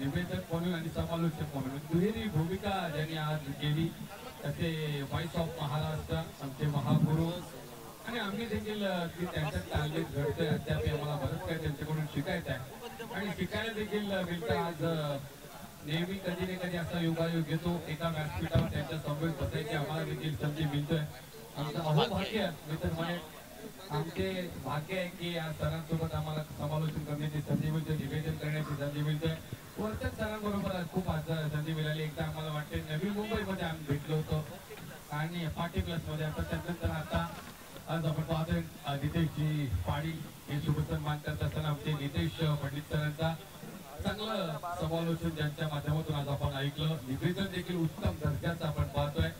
निवेदक म्हणून आणि समालोचक म्हणून दुहेरी भूमिका ज्यांनी आज केली असे व्हॉइस ऑफ महाराष्ट्र आमचे महागुरु आणि आम्ही देखील त्यांच्या तालमीत घडतोय अद्याप आम्हाला बरंच काही त्यांच्याकडून शिकायचं आहे आणि शिकायला देखील मिळतं आज नेहमी कधी ना कधी असा योगायोग येतो एका व्यासपीठावर त्यांच्या समोर बसायची आम्हाला देखील संधी मिळतोय आमचं अहोभाग्य मी तर म्हणे आमचे भाग्य आहे की या सरांसोबत आम्हाला समालोचन करण्याची संधी मिळते निवेदन करण्याची संधी मिळते वरच्या सरांबरोबर खूप आज संधी मिळाली एकदा आम्हाला वाटते नवी मुंबईमध्ये आम्ही भेटलो होतो आणि पार्टी प्लस मध्ये आता त्यानंतर आता आज आपण पाहतोय नितेशजी पाटील हे शुभसन्मान करत असताना आमचे नितेश पंडित सरांचा चांगलं समालोचन ज्यांच्या माध्यमातून आज आपण ऐकलं निवेदन देखील उत्तम दर्जाचं आपण पाहतोय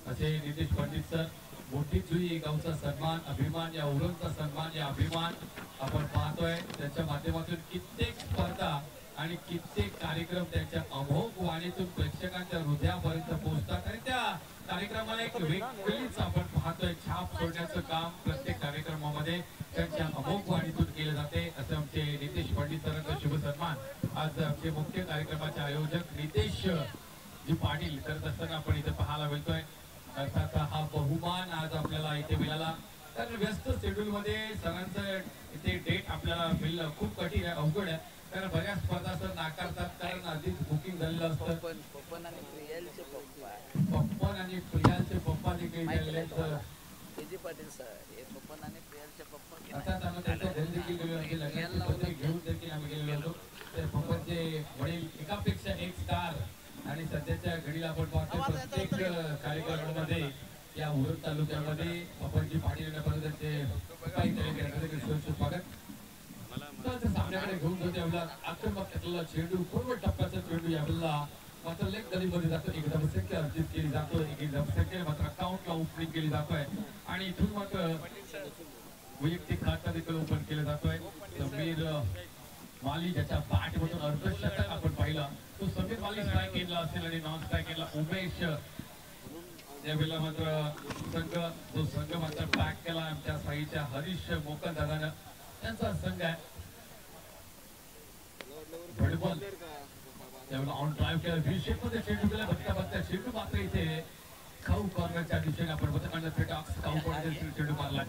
असे नितेश पंडित सर मोठी जुई गावचा सन्मान अभिमान या उरणचा सन्मान या अभिमान आपण पाहतोय त्यांच्या माध्यमातून कित्येक स्पर्धा आणि कित्येक कार्यक्रम त्यांच्या अमोघ वाणीतून प्रेक्षकांच्या हृदयापर्यंत पोहोचतात आणि त्या कार्यक्रमाला एक वेगळीच आपण पाहतोय छाप सोडण्याचं काम प्रत्येक कार्यक्रमामध्ये त्यांच्या अमोघ वाणीतून केले जाते असं आमचे नितेश पंडित सरांचा शुभ सन्मान आज आमचे मुख्य कार्यक्रमाचे आयोजक नितेश जी पाटील करत असताना आपण इथे पाहायला मिळतोय अर्थात हा बहुमान आज आपल्याला इथे मिळाला कारण व्यस्त शेड्यूल मध्ये सरांचं इथे डेट आपल्याला मिळणं खूप कठीण आहे अवघड आहे कारण बऱ्याच स्पर्धा सर नाकारतात कारण आधीच बुकिंग झालेलं असतं पप्पन आणि प्रियालचे पप्पा देखील गेलेले तर पाटील सर हे पप्पन आणि प्रियालचे पप्पा अर्थात आम्ही त्यांच्या घरी देखील गेलो होतो लग्नाची पत्रिका घेऊन देखील आम्ही गेलेलो होतो त्या पप्पांचे वडील एकापेक्षा एक स्टार आणि सध्याच्या घडीला आपण पाहतो प्रत्येक कार्यक्रमामध्ये या उरण तालुक्यामध्ये पप्पांची पाटील स्वागत सामन्याकडे घेऊन जातो यावेळेला आक्रमक त्यातला चेंडू पूर्ण टप्प्याचा चेंडू यावेळेला मात्र लेग गलीमध्ये जातो एक धावसंख्या अर्जित केली जातो एक धावसंख्या मात्र अकाउंटला ओपनिंग केली जातोय आणि इथून मात्र वैयक्तिक खाता देखील ओपन केला जातोय समीर माली ज्याच्या बॅट मधून अर्धशतक आपण पाहिलं तो समीर माली स्ट्राईक केला असेल आणि नॉन स्ट्राईक केला उमेश यावेळेला मात्र संघ मात्र बॅक केला आमच्या साईच्या हरीश मोकल दादानं त्यांचा संघ आहे फुटबॉल त्यावेळेला ऑन ड्राईव्ह केला व्ही शेप मध्ये चेंडू केला बघता चेंडू मात्र इथे खाऊ कॉर्नरच्या दिशेने आपण बघतो फेटॉक्स खाऊ कॉर्नर चेंडू मारला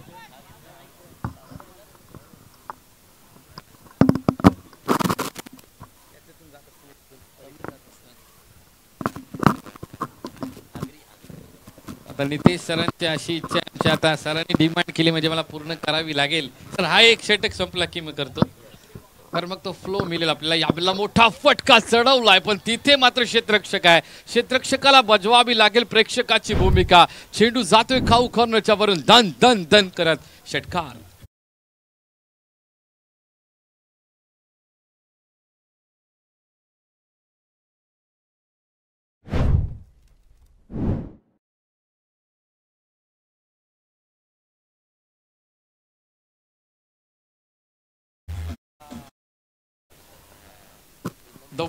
आता नितेश सरांची अशी इच्छा आता सरांनी डिमांड केली म्हणजे मला पूर्ण करावी लागेल तर हा एक षटक संपला की मी करतो तर मग तो फ्लो मिळेल आपल्याला यावेळेला मोठा फटका चढवलाय पण तिथे मात्र क्षेत्ररक्षक आहे क्षेत्ररक्षकाला बजवावी लागेल प्रेक्षकाची भूमिका चेंडू जातोय खाऊ कॉर्नरच्या वरून दन दन दन करत षटकार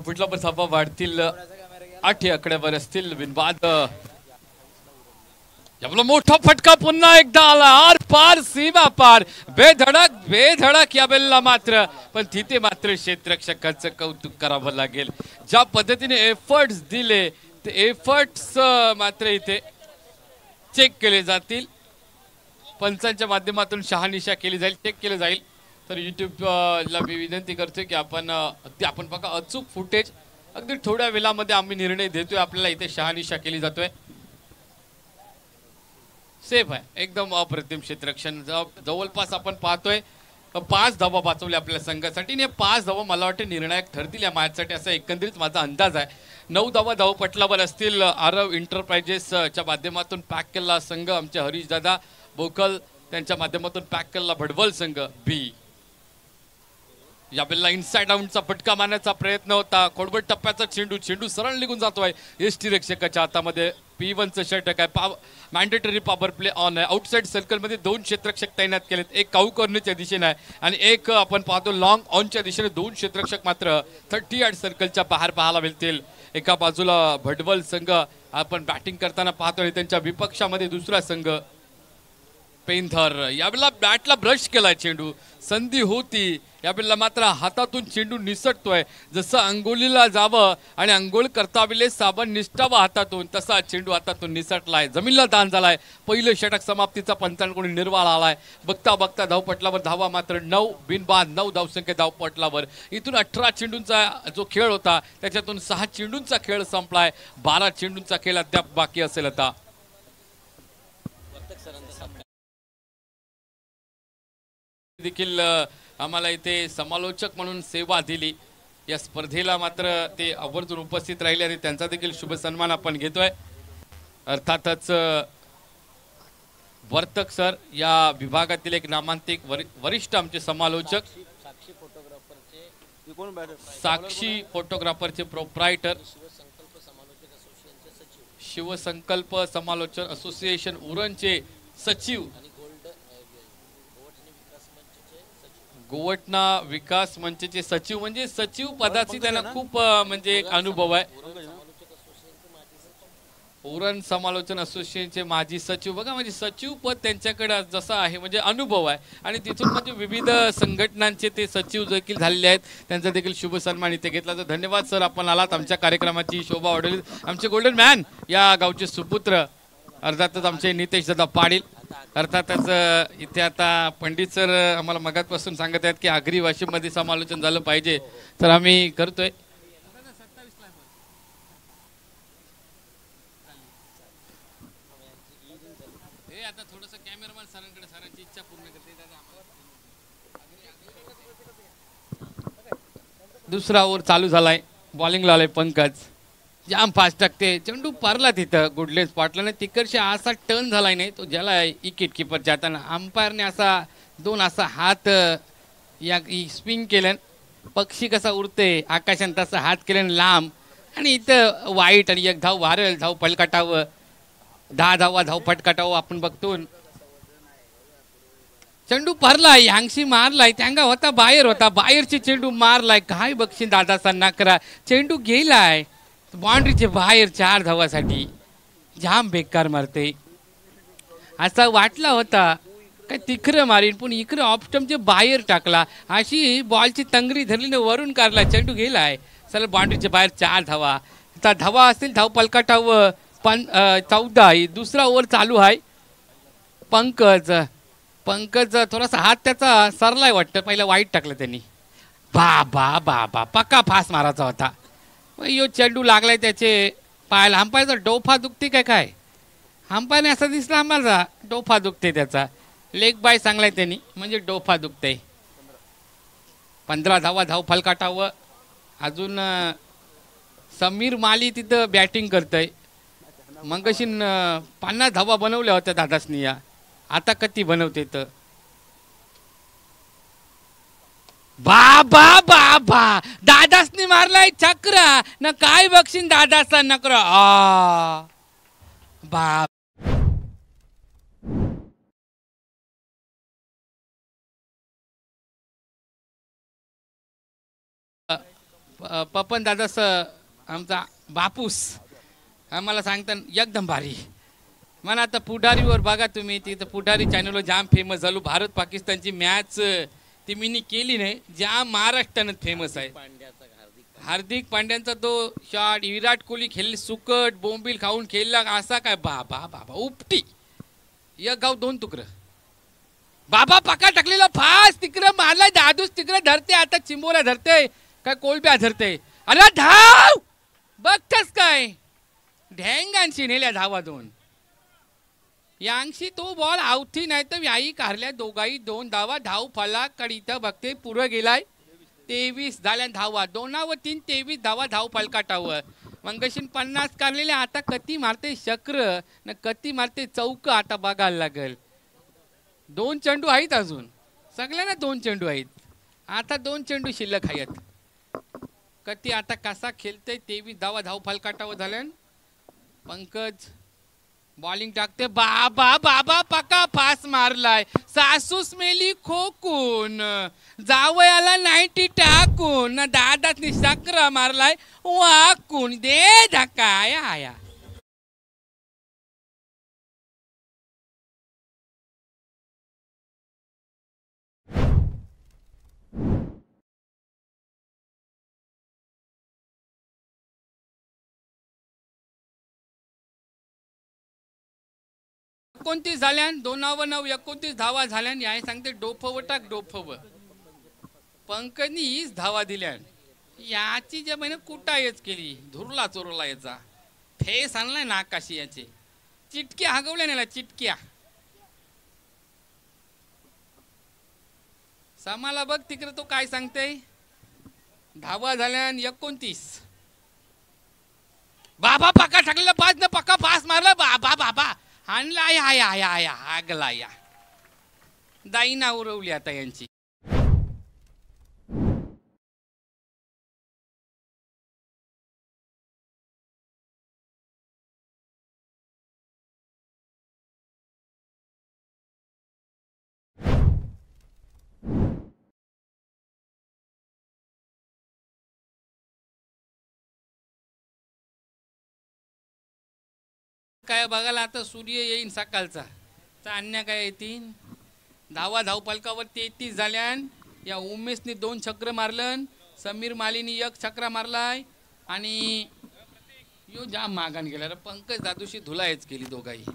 फुटला पण सभा वाढतील 8 आकड्यावर असतील बिनबाद मोठा फटका पुन्हा एकदा आला आर पार सीमा पार बेधडक यावेळेला मात्र पण तिथे मात्र क्षेत्ररक्षकाचं कौतुक करावं लागेल ज्या पद्धतीने एफर्ट्स दिले ते एफर्ट्स मात्र इथे चेक केले जातील पंचांच्या माध्यमातून शहानिशा केली जाईल चेक केले जाईल तर यूट्यूबला मी विनंती करतोय की आपण बघा अचूक फुटेज अगदी थोड्या वेळामध्ये आम्ही निर्णय देतोय आपल्याला इथे शहानिशा केली जातोय सेफ आहे एकदम अप्रतिम क्षेत्ररक्षण जवळपास आपण पाहतोय 5 धावा वाचवल्या आपल्या संघासाठी आणि 5 धावा मला वाटते निर्णायक ठरतील या मॅचसाठी असा एकंदरीत माझा अंदाज आहे 9 धावा धावपटलावर असतील आरव एंटरप्राइजेसच्या माध्यमातून पॅक केलेला संघ आमचे हरीश दादा बोकल त्यांच्या माध्यमातून पॅक केलेला भडवल संघ बी यावेळेला इनसाइड आउटचा फटका मारण्याचा प्रयत्न होता खोडबड टप्प्याचा चेंडू सरळ निघून जातोय एसटी रक्षकाच्या हातामध्ये P1चं षटक आहे मॅन्डेटरी पॉवर प्ले ऑन आहे आउटसाइड सर्कलमध्ये 2 क्षेत्ररक्षक तैनात केलेत एक काऊ कॉर्नरच्या दिशेने आहे आणि एक आपण पाहतो लॉंग ऑनच्या दिशेने 2 क्षेत्ररक्षक मात्र 30 यार्ड सर्कलच्या बाहेर पाहायला मिळतील एका बाजूला भडवल संघ आपण बॅटिंग करताना पाहतोय त्यांच्या विपक्षामध्ये दुसरा संघ पेंधर यावेळेला बॅटला ब्रश केलाय चेंडू, संधी होती यावेळेला मात्र हातातून चेंडू निसटतोय. जसं अंघोलीला जावं आणि अंघोळ करता वेळेस साबण निसटावा हातातून, तसा चेंडू हातातून निसटलाय, जमिनीला दान झालाय. पहिलं षटक समाप्तीचा पंचांकडून निर्वाळ आलाय. बघता बघता धावपटलावर धावा मात्र 9 बिनबाद 9 धावसंख्या धावपटलावर. इथून 18 चेंडूंचा जो खेळ होता त्याच्यातून 6 चेंडूंचा खेळ संपलाय. 12 चेंडूंचा खेळ अद्याप बाकी असेल. आता देखील आम्हाला इथे समालोचक म्हणून सेवा दिली. या स्पर्धेला मात्र ते आवर्जून उपस्थित राहिले आणि त्यांचा देखील शुभ सन्मान आपण घेतोय. अर्थातच वर्तक सर या विभागातील एक नामांकित वरिष्ठ आमचे समालोचक, साक्षी फोटोग्राफरचे प्रोप्रायटर, शिवसंकल्प समालोचन असोसिएशन उरणचे सचिव, गोवटना विकास मंचचे सचिव, म्हणजे सचिव पदाची त्यांना खूप म्हणजे एक अनुभव आहे. उरण समालोचन असोसिएशनचे माजी सचिव बघा, म्हणजे सचिव पद त्यांच्याकडे जसं आहे म्हणजे अनुभव आहे. आणि तिथून म्हणजे विविध संघटनांचे ते सचिव देखील झालेले आहेत. त्यांचा देखील शुभ सन्मान इथे घेतला. तर धन्यवाद सर, आपण आलात, आमच्या कार्यक्रमाची शोभा वाढवली. आमचे गोल्डन मॅन या गावचे सुपुत्र अर्थातच आमचे नितेश दादा पाटील. अर्थातच इथे आता पंडित सर आम्हाला मगातपासून सांगत आहेत की आगरी वाशिममध्ये समालोचन झालं पाहिजे, तर आम्ही करतोय. आता थोडंसं कॅमेरामॅन सरांकडे, सरांची इच्छा पूर्ण करते. दुसरा ओव्हर चालू झालाय. बॉलिंगला आलाय पंकज, जाम फास्ट टाकते चेंडू, पारला तिथं गुडलेस पाटलाने तिकडशी असा टर्न झालाय नाही तो, ज्याला विकेट किपर जाताना अंपायरने असा दोन असा हात या स्विंग केलं. पक्षी कसा उडते आकाशात तसा हात केल्यान लांब, आणि इथं वाईट आणि एक धाव वारेल, धाव पलकाटावं, 10 धावा धाव फटकाटावं आपण बघतो. चेंडू भरलाय, ह्यांगशी मारलाय, त्यांगा होता बाहेर, होता बाहेरची चेंडू मारलाय. काय बक्षी दादाचा नकरा, चेंडू गेलाय बाउंड्रीचे बाहेर 4 धावासाठी. जाम बेकार मारते, असा वाटला होता काय तिखरं मारीन, पण इकडे ऑप्स्टमचे बाहेर टाकला. अशी बॉलची तंगरी धरलीने वरून काढला, चेंडू गेलाय सरळ बाउंड्रीच्या बाहेर. 4 धावा, आता धावा असतील धाव पलकाटावं 14. दुसरा ओव्हर चालू आहे. पंकज थोडासा हात त्याचा सरलाय वाटतं, पहिला वाईट टाकलं त्यांनी. बा पक्का फास मारायचा होता. यो चेंडू लागलाय त्याचे पायाला. अंपायरचा डोफा दुखते काय अंपायरने असं दिसलं आम्हाला, डोफा दुखते त्याचा. लेग बाय सांगलाय त्यांनी, म्हणजे डोफा दुखते. 15 धावा धाव फलकाटावं. अजून समीर माली तिथं बॅटिंग करतय. मगाशी 50 धावा बनवल्या होत्या दादासनी, या आता किती बनवते तर. बाबा दादासनी मारलाय चक्रा न, काय बक्षीन दादाचा नकरा. बाप पपन दादास आमचा बापूस आम्हाला सांगतात एकदम भारी. म्हणा आता पुढारीवर बघा तुम्ही, तिथं पुढारी चॅनलवर जाम फेमस झालो. भारत पाकिस्तानची मॅच ती मिनी केली नाही, जाम महाराष्ट्रानं फेमस आहे. हार्दिक पांड्यांचा तो शॉट, विराट कोहली खेळली सुकट बोंबील खाऊन खेळला असा काय. बाबा उपटी, एक गाव 2 तुकडं. बाबा पका टाकलेला फास्ट तिकडं मारलाय. दादूस तिकडं धरते, आता चिंबोरा धरते काय कोलब्या धरते. अरे धाव बघतस काय, ढेंगांशी नेल्या धावा 2. यांशी तो बॉल आवती नाही तर याही कारल्या दोघाही 2 धावा. धाव फला कडीत बघते पुढं गेलाय. 23 झाल्या धावा, 2 व 3 23 धावा धाव फलकाटावर. मंगशीन 50 काढलेले, आता कती मारते शक्र न कती मारते चौक, आता बघायला लागेल. 2 चेंडू आहेत अजून, सगळ्यांना 2 चेंडू आहेत. आता 2 चेंडू शिल्लक आहेत. कती आता कसा खेळते. 23 धावा धाव फलकाटावर झाल्या. पंकज बॉलिंग टाकते. बाबा पका फास मारलाय. सासूस मेली खोकून, जावयाला 90 टाकून, दादातनी चक्रा मारलाय वाकून. दे धक्का आया. 29 झाल्यान 2-9 29 धावा झाल्यान याय सांगते डोफव टाक डोफव पंकजनी हीच धावा दिल्यान याची जे महिने कुटायच केली धुरला चोरला याचा फेस आणलाय नाकाशी याचे चिटक्या हागवल्या नेला चिटक्या समाला बघ तिकडे तो काय सांगते धावा झाल्यान 29 बाबा पक्का टाकलेला पाच न पक्का पास मारला बाबा बाबा हाणला या या या या आगला या दाईना उरवली आता यांची काय बघायला आता सूर्य येईन सकाळचा तर अन्य काय येतील धावा धावपलकावर 33 झाल्यान या उमेशने 2 चक्र मारलन समीर मालीनी 1 चक्र मारलाय आणि यो जाम मागान गेला रे पंकज दादूशी धुलायच केली दोघाही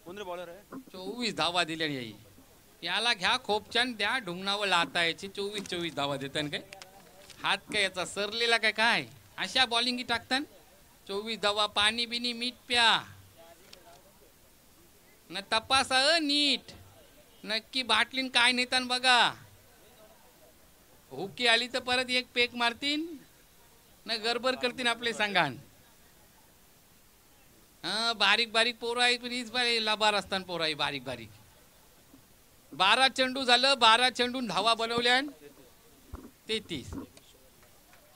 24 धावा दिल्या याई याला घ्या खोपच्यान द्या ढुंगणावर लाता याची 24 धावा देतान काय हात काय याचा सरलेला काय काय अशा बॉलिंगी टाकतान 24 धावा पाणी बिनी मीठ प्या न तपासा नीट नक्की बाटलीन काय नेतान बघा हुकी आली तर परत एक पेक मारतीन न गरबर करतीन आपले सांगान बारीक बारीक पोरं आहेत पण हीच बारी लबार असताना पोरं आहे बारीक बारीक 12 चेंडू झालं 12 चेंडून धावा बनवल्यान 33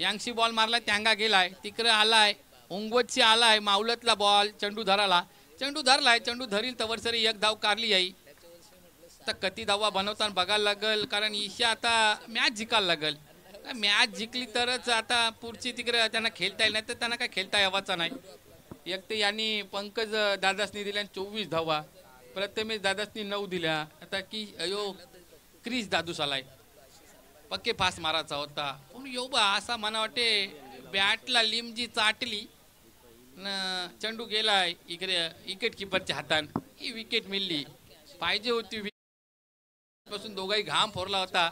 यांशी बॉल मारला त्यांगा गेलाय तिकडे आलाय उंगवतची आलाय मावलतला बॉल चेंडू धराला चेंडू धरलाय चेंडू धरील तवर सरी 1 धाव कारली याई तर किती धावा बनवताना बघायला लागल कारण ईशा आता मॅच जिकायला लागल मॅच जिंकली तरच आता पुढची तिकडे त्यांना खेळता येईल नाही तर त्यांना काय खेळता यावाचा नाही एक तर यांनी पंकज दादासनी दिल्या 24 धावा प्रथमेश दादासनी 9 दिल्या आता की अयो क्रिस दादूस आलाय पक्के फास मारायचा होता पण यो बा असा मला वाटते बॅटला लिमजी चाटली न चेंडू गेलाय इकडे विकेट किपरच्या हातान ही विकेट मिळली पाहिजे होती पासून दोघाही घाम फोरला होता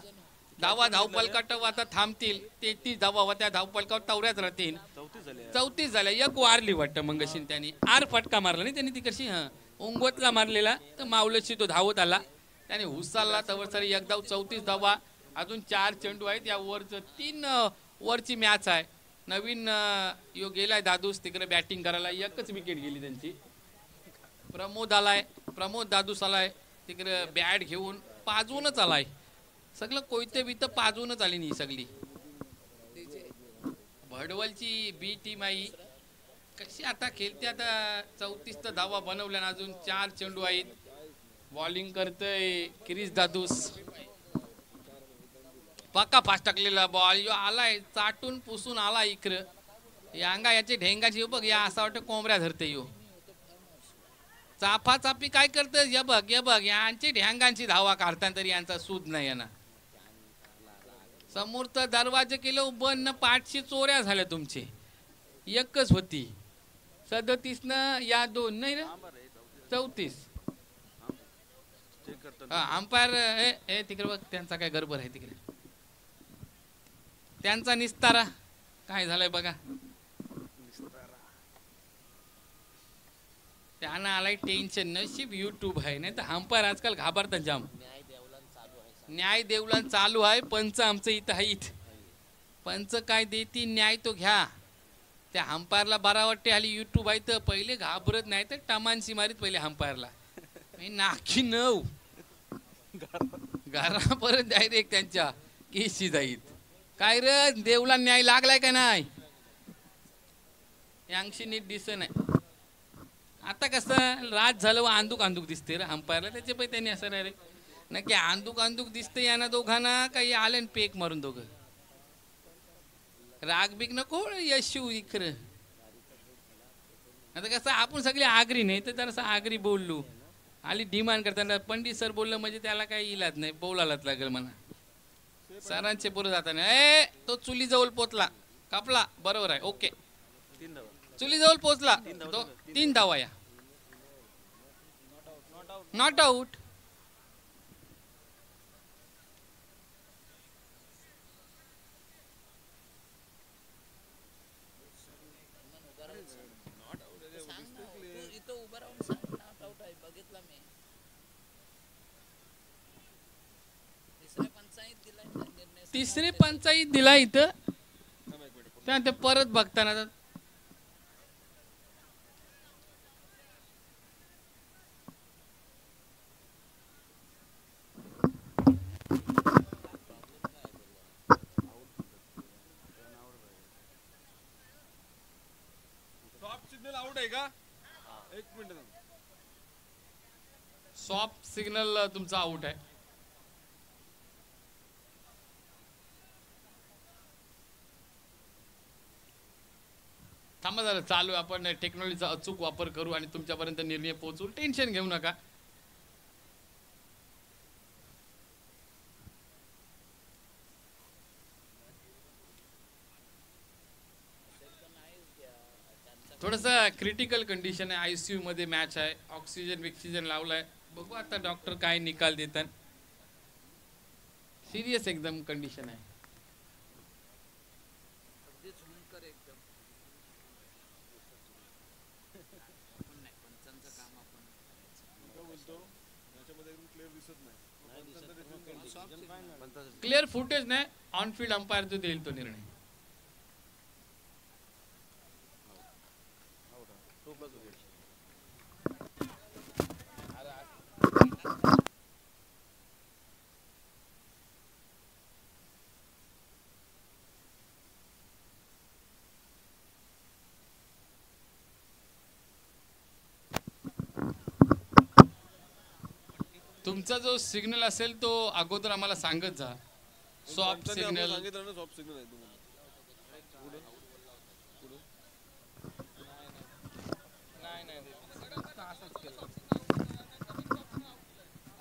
धावा धावपलकाटावर आता थांबतील 33 धावा होत्या धावपलकावर तवऱ्याच राहतील 34 झाल्या एक वारली वाटतं मंगशीन त्यांनी आर फटका मारला नाही त्यांनी ती कशी उंगवतला मारलेला तर मावलशी तो धावत आला त्याने हुसाला तवर सरी 1 धाव 34 धावा अजून 4 चेंडू आहेत या ओव्हरचं 3 ओव्हरची मॅच आहे नवीन यो गेलाय दादूस तिकडे बॅटिंग करायला एकच विकेट गेली त्यांची प्रमोद आलाय प्रमोद दादूस आलाय तिकडे बॅट घेऊन पाजवूनच आलाय सगळं कोयते बित पाजवूनच आली नाही सगळी भडवलची बी टीम आई कशी आता खेळते आता 34 तर धावा बनवल्या अजून 4 चेंडू आहेत बॉलिंग करतय क्रिस दादूस पक्का फास्ट टाकलेला बॉल यो आलाय चाटून पुसून आला इकडं यांगा याचे ढेंगाची बघ या असं वाटतं कोंबऱ्या धरते यो चाफा चापी काय करते या बघ यांची ढेंगांची धावा काढताना तरी यांचा सूद नाही यांना समोरचं दरवाजे केलं बंद पाठशी चोऱ्या झाल्या तुमचे एकच होती 37 न या 2 नाही रे 34 अंपायर हे तिकडे बघ त्यांचा काय गडबड आहे तिकडे त्यांचा निस्तारा काय झालंय बघा त्यांना आलाय टेन्शन नशीब युट्यूब आहे नाही तर अंपायर आजकाल घाबरतात जाम न्याय देवलान चालू आहे पंच आमचं इथं आहेत पंच काय देती न्याय तो घ्या त्या अंपायरला बारा वाटते आली युट्यूब आहे तर पहिले घाबरत नाही तर टमानशी मारीत पहिले अंपायरला नाकी 9 घरापर्यंत डायरेक्ट त्यांच्या केशी जाईत काय रे देवला न्याय लागलाय का नाही यांशी नीट दिसत नाही आता कसं रात झालं व आंदूक दिसते रे अंपायरला त्याचे पण त्यांनी असं नाही रे नक्की आंदूक दिसते यांना दोघांना काही आले पेक मारून दोघं राग बिग नको यशू इखर आता कसं आपण सगळे आगरी नाही तर जरासं आगरी बोललो आली डिमांड करताना पंडित सर बोललं म्हणजे त्याला काही इलाज नाही बोलायलाच लागेल म्हणा सरांचे पोरं जाताना तो चुली जवळ पोचला कापला बरोबर आहे ओके चुली जवळ पोचला 3 धावा या नॉट आउट. उभा राहून सांग ना, तू इथं उभा राहून सांग नॉट आउट आहे, बघितला मी. तिसऱ्या पंचायत दिलाय ना निर्णय. तिसरी पंचायत दिला इथं त्या ते परत बघताना आउट आहे का? एक मिनिट. सॉफ्ट सिग्नल तुमचा आउट आहे. थांबा जरा, चालू आहे. आपण टेक्नॉलॉजीचा अचूक वापर करू आणि तुमच्यापर्यंत निर्णय पोहोचू. टेन्शन घेऊ नका. थोडस क्रिटिकल कंडिशन आहे. आयसीयू मध्ये मॅच आहे. ऑक्सिजन लावलाय. बघू आता डॉक्टर काय निकाल देतात. सिरियस एकदम कंडिशन आहे. अगदी झुंकर एकदम. आपण नाही, पंचांचं काम आपण बोलतो याच्यामध्ये एकदम क्लिअर दिसत नाही. क्लिअर फुटेज नाही. ऑन फील्ड अंपायर जो देईल तो निर्णय. तुमचा जो सिग्नल असेल तो अगोदर आम्हाला सांगत जा. Soft signal. सांगितलं ना सॉफ्ट सिग्नल आहे तुम्हाला.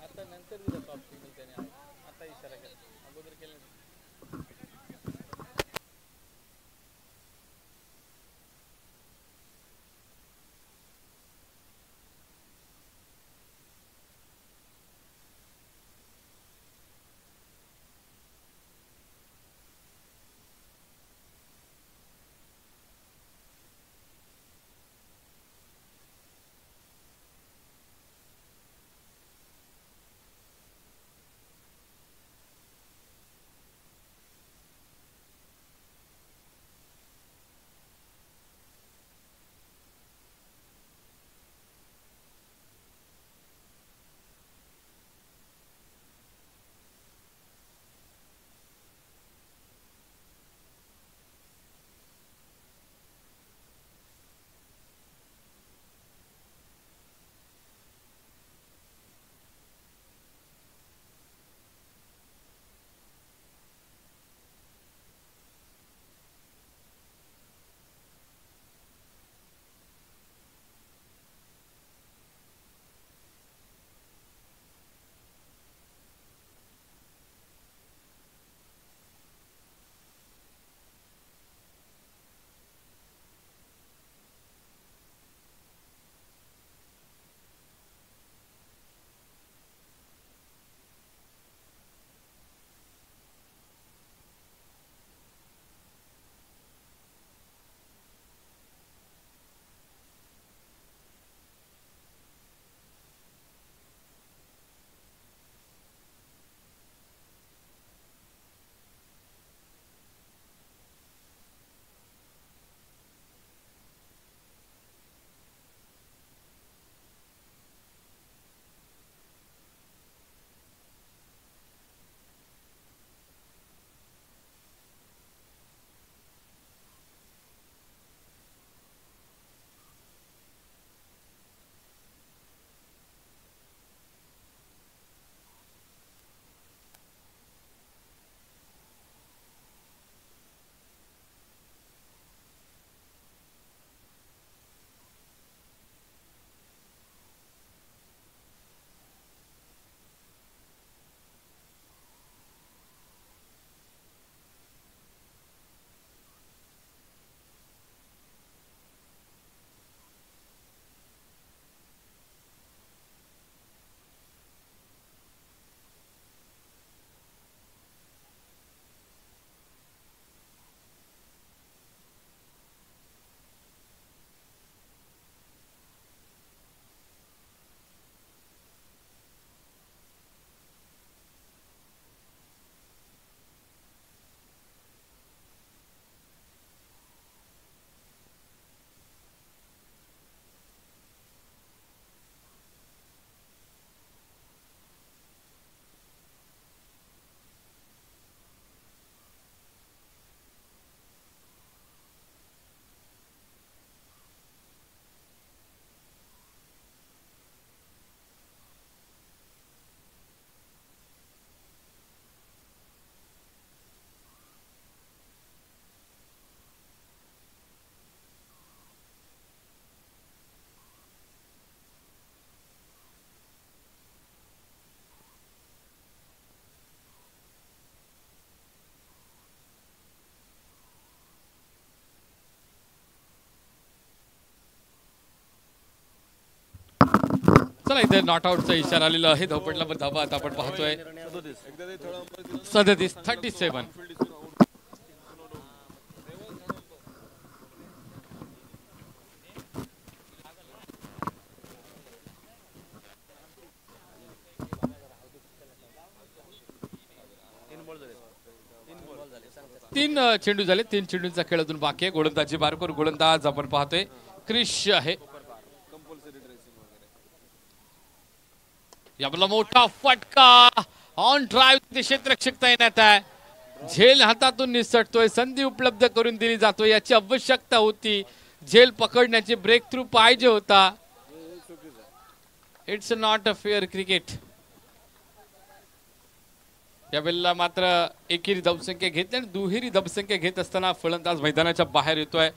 आता नंतर दिला सॉफ्ट सिग्नल त्याने. आता इशारा केला. अगोदर केला. चला इथे नॉट आउटचा इशारा आलेला आहे. धावपटला धावा आता आपण पाहतोय 37. तीन चेंडू झाले. 3 चेंडूंचा खेळ अजून बाकी आहे. गोलंदाजी बारकोर गोलंदाज आपण पाहतोय क्रिश आहे. याला मोठा फटका ऑन ड्राईव्ह क्षेत्ररक्षक तैनात आहे. झेल हातातून निसटतोय. संधी उपलब्ध करून दिली जातोय. याची आवश्यकता होती. झेल पकडण्याची ब्रेक थ्रू पाहिजे होता. It's not a fair cricket. यावेळेला मात्र एकेरी धावसंख्या घेतली आणि दुहेरी धावसंख्या घेत असताना फलंदाज मैदानाच्या बाहेर येतोय.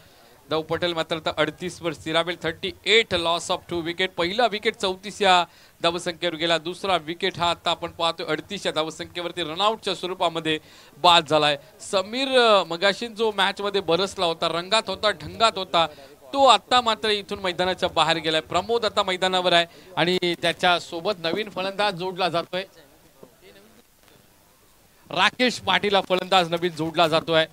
दाऊ पटेल मात्र आता 38 वर स्थिरावेल. 38 लॉस ऑफ 2 विकेट. पहिला विकेट 34 या धावसंख्येवर गेला. दुसरा विकेट हा आता आपण पाहतोय 38 या धावसंख्येवरती रनआउटच्या स्वरूपामध्ये बाद झालाय. समीर मगाशी जो मॅच मध्ये बरसला होता, रंगात होता, ढंगात होता, तो आता मात्र इथून मैदानाच्या बाहेर गेलाय. प्रमोद आता मैदानावर आहे आणि त्याच्या सोबत नवीन फलंदाज जोडला जातोय. राकेश पाटील फलंदाज नवीन जोडला जातोय.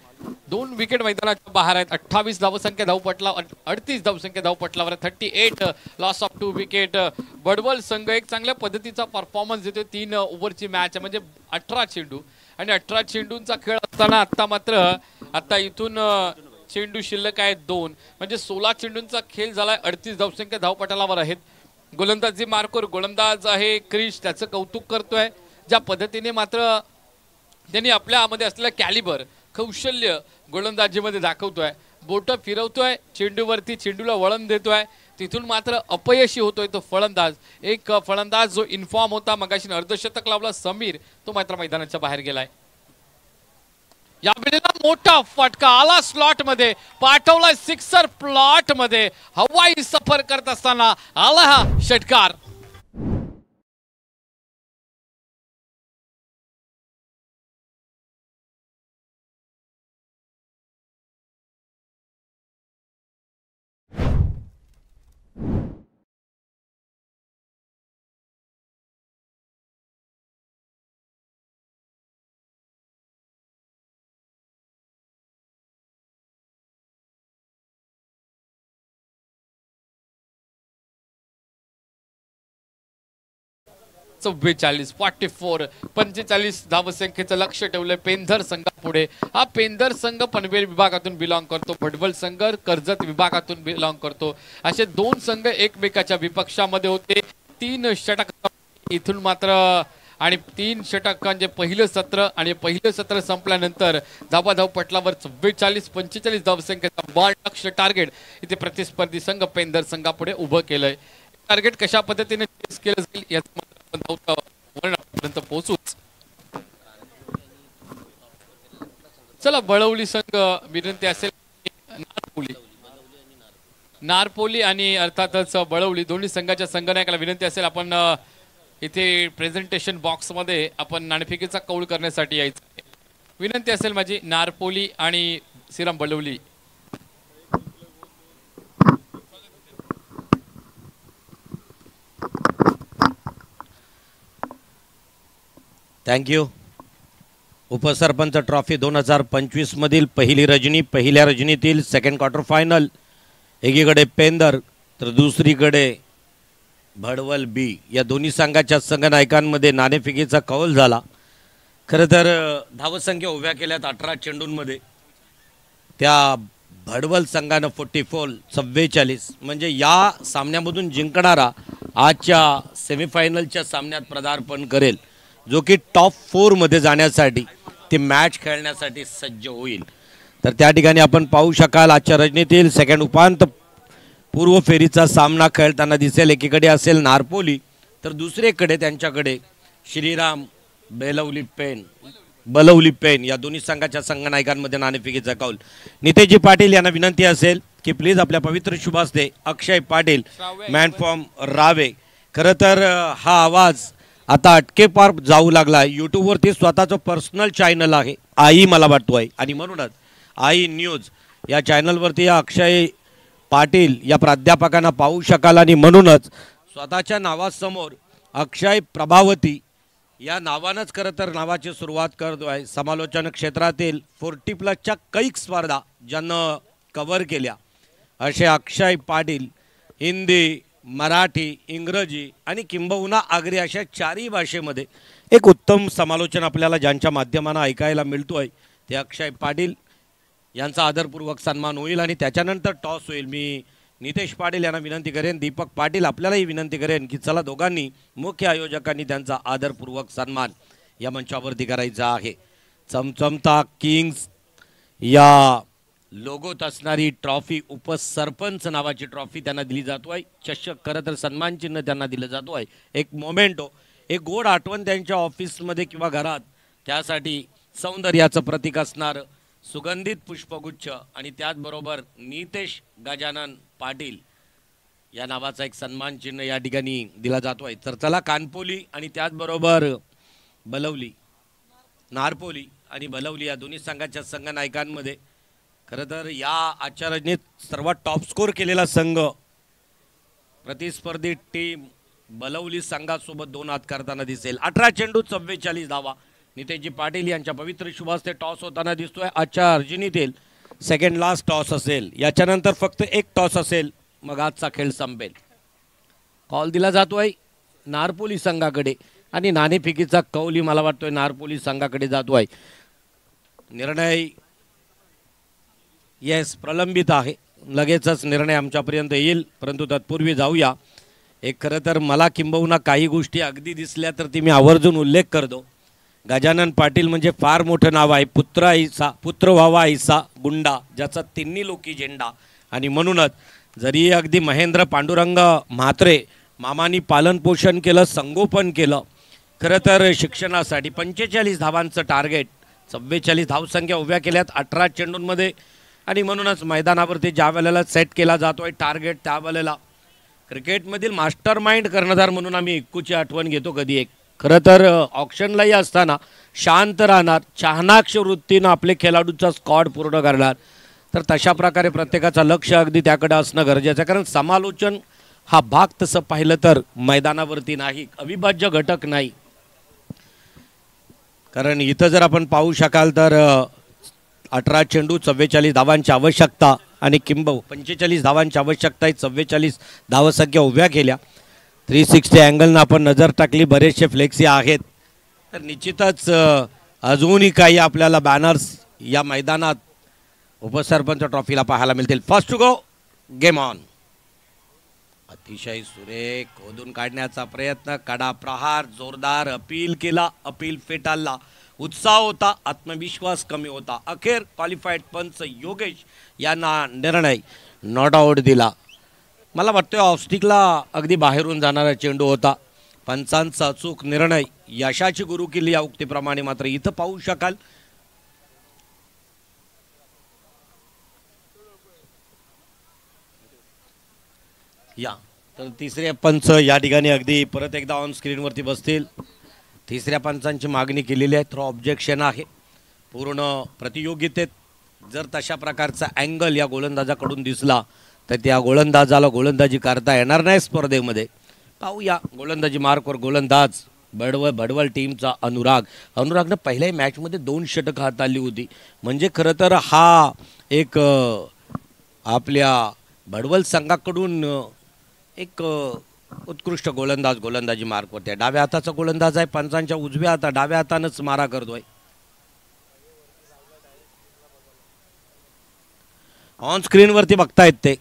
2 विकेट मैदानाच्या बाहेर आहेत. 28 धावसंख्या धावपटला 38 धावसंख्या धावपटलावर 38 लॉस ऑफ 2 विकेट. बडवल संघ एक चांगल्या पद्धतीचा परफॉर्मन्स देतोय. 3 ओव्हरची मॅच म्हणजे 18 चेंडू आणि 18 चेंडूंचा खेळ असताना आता मात्र इथून चेंडू शिल्लक आहेत 2 म्हणजे 16 चेंडूंचा खेळ झालाय. 38 धावसंख्या धावपटलावर आहेत. गोलंदाजी मार्कोर गोलंदाज आहे क्रिश. त्याचं कौतुक करतोय. ज्या पद्धतीने मात्र त्यांनी आपल्यामध्ये असलेलं कॅलिबर कौशल्य गोलंदाजीमध्ये दाखवतोय. बोट फिरवतोय चेंडूवरती, चेंडूला वळण देतोय. तिथून मात्र अपयशी होतोय तो फलंदाज. एक फलंदाज जो इन्फॉर्म होता मगाशी अर्धशतक लावला समीर, तो मात्र मैदानाच्या बाहेर गेलाय. यावेळेला मोठा फटका आला स्लॉट मध्ये, पाठवलाय सिक्सर प्लॉट मध्ये. हवाई सफर करत असताना आला हा षटकार. चव्वेचाळीस 45 धावसंख्येचं लक्ष ठेवलंय पेंधर संघापुढे. हा पेंधर संघ पनवेल विभागातून बिलॉंग करतो. भडवल संघ कर्जत विभागातून बिलॉंग करतो. असे 2 संघ एकमेकाच्या विपक्षामध्ये होते. 3 षटक इथून मात्र आणि 3 षटकांचे पहिलं सत्र आणि पहिलं सत्र संपल्यानंतर धाव पटलावर 44-45 धावसंख्येचा बॉल लक्ष्य टार्गेट इथे प्रतिस्पर्धी संघ पेंधर संघापुढे उभं केलंय. टार्गेट कशा पद्धतीने चेस केलं जाईल याचा पर्यंत पोहोचूच. चला बळवली संघ विनंती असेल नारपोली आणि अर्थातच बळवली दोन्ही संघाच्या संघनायकाला विनंती असेल आपण इथे प्रेझेंटेशन बॉक्स मध्ये आपण नाणेफेकीचा कौल करण्यासाठी यायचं. विनंती असेल माझी नारपोली आणि श्रीराम बळवली. थँक्यू. उपसरपंच ट्रॉफी 2025 मधील पहिली रजनी, पहिल्या रजनीतील सेकंड क्वार्टर फायनल. एकीकडे पेंदर तर दुसरीकडे भडवल बी या दोन्ही संघाच्या संघनायकांमध्ये नाणेफेकीचा कौल झाला. खरं तर धावसंख्या उभ्या केल्यात 18 चेंडूंमध्ये. त्या भडवल संघानं 44 म्हणजे या सामन्यामधून जिंकणारा आजच्या सेमीफायनलच्या सामन्यात पदार्पण करेल, जो की टॉप 4 मध्ये जाण्यासाठी ती मॅच खेळण्यासाठी सज्ज होईल. तर त्या ठिकाणी आपण पाहू शकाल आजच्या रजनीतील सेकंड उपांत्य पूर्व फेरीचा सामना खेळताना दिसेल. एकीकडे असेल नारपोली तर दुसरीकडे त्यांच्याकडे श्रीराम बलवली पेन या दोन्ही संघाच्या संघनायकांमध्ये नाणेफेकीचा कौल. नितेशजी पाटील यांना विनंती असेल की प्लीज आपल्या पवित्र शुभास्ते अक्षय पाटील मॅन फ्रॉम रावे. खरं तर हा आवाज आता अटकेपार जाऊ लागला. यूट्यूबवरती स्वतःचं पर्सनल चॅनल आहे आई मला वाटतो आहे आणि म्हणूनच आई न्यूज या चॅनलवरती या अक्षय पाटील या प्राध्यापकांना पाहू शकाल आणि म्हणूनच स्वतःच्या नावासमोर अक्षय प्रभावती या नावानंच खरं तर नावाची सुरुवात करतोय. समालोचन क्षेत्रातील 40+ कैक स्पर्धा ज्यानं कव्हर केल्या असे अक्षय पाटील हिंदी, मराठी, इंग्रजी आणि किंबहुना आगरी अशा 4ही भाषेमध्ये एक उत्तम समालोचन आपल्याला ज्यांच्या माध्यमानं ऐकायला मिळतोय ते अक्षय पाटील यांचा आदरपूर्वक सन्मान होईल आणि त्याच्यानंतर टॉस होईल. मी नितेश पाटील यांना विनंती करेन, दीपक पाटील आपल्यालाही विनंती करेन की चला दोघांनी मुख्य आयोजकांनी त्यांचा आदरपूर्वक सन्मान या मंचावरती करायचा आहे. चमचमता किंग्स या लोगोत असणारी ट्रॉफी उपसरपंच नावाची ट्रॉफी त्यांना दिली जातोय. चषक खरं तर सन्मान चिन्ह त्यांना दिलं जातोय. एक मोमेंटो, एक गोड आठवण त्यांच्या ऑफिसमध्ये किंवा घरात, त्यासाठी सौंदर्याचं प्रतीक असणार सुगंधित पुष्पगुच्छ आणि त्याचबरोबर नितेश गजानन पाटील या नावाचा एक सन्मान चिन्ह या ठिकाणी दिला जातोय. तर चला कानपोली आणि त्याचबरोबर बलवली, नारपोली आणि बलवली या दोन्ही संघाच्या संघनायकांमध्ये खरं तर या आजच्या रजनीत सर्वात टॉप स्कोर केलेला संघ प्रतिस्पर्धी टीम बलवली संघासोबत 2 हात करताना दिसेल. 18 चेंडू 44 धावा. नितेशजी पाटील यांच्या पवित्र शुभास्ते टॉस होताना दिसतोय. आजच्या अर्जुनीतील सेकंड लास्ट टॉस असेल, याच्यानंतर फक्त एक टॉस असेल, मग आजचा खेळ संपेल. कॉल दिला जातोय नारपोली संघाकडे आणि नाणेफेकीचा कौली मला वाटतोय नारपोली संघाकडे जातोय. निर्णय येस प्रलंबित आहे, लगेचच निर्णय आमच्यापर्यंत येईल, परंतु तत्पूर्वी जाऊया. एक खरं तर मला किंबहुना काही गोष्टी अगदी दिसल्या तर ती मी आवर्जून उल्लेख करतो. गजानन पाटील म्हणजे फार मोठं नाव आहे. पुत्र व्हावा ऐसा गुंडा, ज्याचा तिन्ही लोकी झेंडा. आणि म्हणूनच जरी अगदी महेंद्र पांडुरंग म्हात्रे मामानी पालनपोषण केलं, संगोपन केलं, खरं तर शिक्षणासाठी 45 धावांचं टार्गेट, 44 धावसंख्या उभ्या केल्यात 18 चेंडूंमध्ये. आणि म्हणूनच मैदानावरती ज्या वेळेला सेट केला जातोय टार्गेट, त्यावेळेला क्रिकेटमधील मास्टर माइंड कर्णधार म्हणून आम्ही इक्कूची आठवण घेतो कधी एक. खरं तर ऑप्शनलाही असताना शांत राहणार, चाहनाक्ष वृत्तीनं आपले खेळाडूचा स्क्वॉड पूर्ण करणार. तर तशा प्रकारे प्रत्येकाचं लक्ष अगदी त्याकडे असणं गरजेचं आहे. कारण समालोचन हा भाग तसं पाहिलं तर मैदानावरती नाही, अविभाज्य घटक नाही. कारण इथं जर आपण पाहू शकाल तर 18 चेंडू 44 धावांची आवश्यकता आणि किंबहू 45 धावांची आवश्यकता आहे. 44 धावसंख्या उभ्या केल्या. 360 अँगलनं आपण नजर टाकली, बरेचसे फ्लेक्सी आहेत. तर निश्चितच अजूनही काही आपल्याला बॅनर्स या मैदानात उपसरपंच ट्रॉफीला पाहायला मिळतील. First to go, game on. अतिशय सुरेख खोदून काढण्याचा प्रयत्न, कडा प्रहार, जोरदार अपील केला, अपील फेटाळला. उत्साह होता, आत्मविश्वास कमी होता. अखेर क्वालिफाईड पंच योगेश यांना निर्णय नॉट आऊट दिला. मला वाटतं ऑफस्टिकला अगदी बाहेरून जाणारा चेंडू होता. पंचांचा अचूक निर्णय यशाची गुरुकिल्ली या उक्तीप्रमाणे. मात्र इथं पाहू शकाल या तर तिसरे पंच या ठिकाणी अगदी परत एकदा ऑन स्क्रीनवरती बसतील. तिसऱ्या पंचांची मागणी केलेली आहे. थ्रो ऑब्जेक्शन आहे पूर्ण प्रतियोगितेत. जर तशा प्रकारचा अँगल या गोलंदाजाकडून दिसला तर त्या गोलंदाजाला गोलंदाजी करता येणार नाही स्पर्धेमध्ये. पाहूया गोलंदाजी मार्कवर गोलंदाज भडवल टीमचा अनुरागनं पहिल्याही मॅचमध्ये 2 षटकं हाताळली होती. म्हणजे खरं तर हा एक आपल्या भडवल संघाकडून एक उत्कृष्ट गोलंदाजी मार्कवरती. डाव्या हाताचा गोलंदाज आहे. पंचांच्या उजव्या हाता डाव्या हातानंच मारा करतोय. ऑन स्क्रीनवरती बघतायत ते.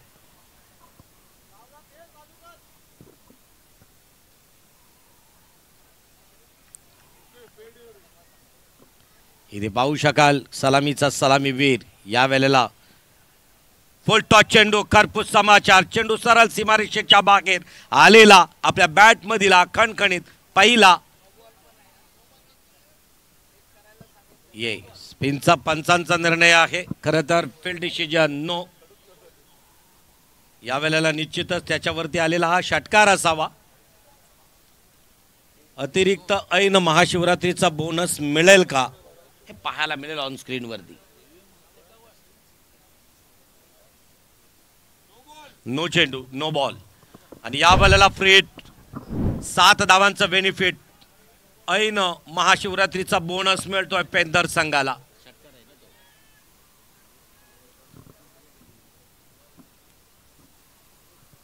इथे पाहू शकाल सलामीचा सलामीवीर या वेळेला फुल टॉस चेंडू, खरपूस समाचार. चेंडू सरळ सीमारेषेच्या बाहेर आलेला, आपल्या बॅट मधील खणखणीत पहिला. ये स्पिनचा पंचांचा निर्णय आहे. खरं तर फील्ड डिसिजन नो. या वेळेला निश्चितच त्याच्यावरती आलेला हा षटकार असावा. अतिरिक्त ऐन महाशिवरात्रीचा बोनस मिळेल का हे पाहायला मिळेल ऑन स्क्रीनवरती. नो चेंडू, नो बॉल. आणि या वेळेला फ्री हिट 7 धावांचं बेनिफिट. ऐन महाशिवरात्रीचा बोनस मिळतोय पेंदर संघाला.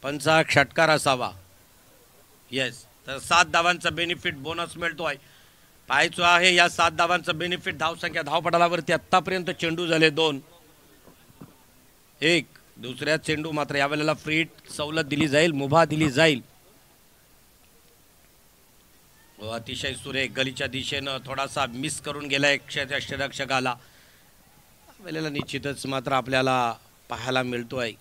पंचा षटकार असावा. येस, तर 7 धावांचा बेनिफिट बोनस मिळतोय. पाहायचो आहे या 7 धावांचा बेनिफिट. धावसंख्या धावपटालावरती आतापर्यंत चेंडू झाले 2. 1 दुसऱ्या चेंडू मात्र यावेळेला फ्री सवलत दिली जाईल, मुभा दिली जाईल. अतिशय सुरेख गलीच्या दिशेनं थोडासा मिस करून गेलाय क्षेत्ररक्षकाला. वेळेला निश्चितच मात्र आपल्याला पाहायला मिळतोय.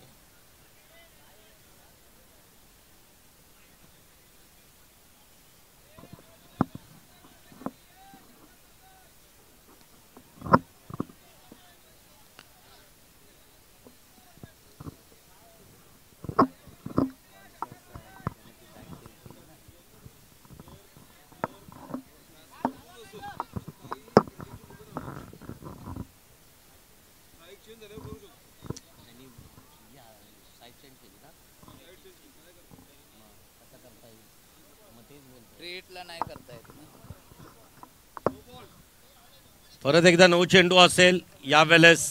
स्ट्रेटला नाही करता येत ना. परत एकदा 9 चेंडू असेल यावेळेस.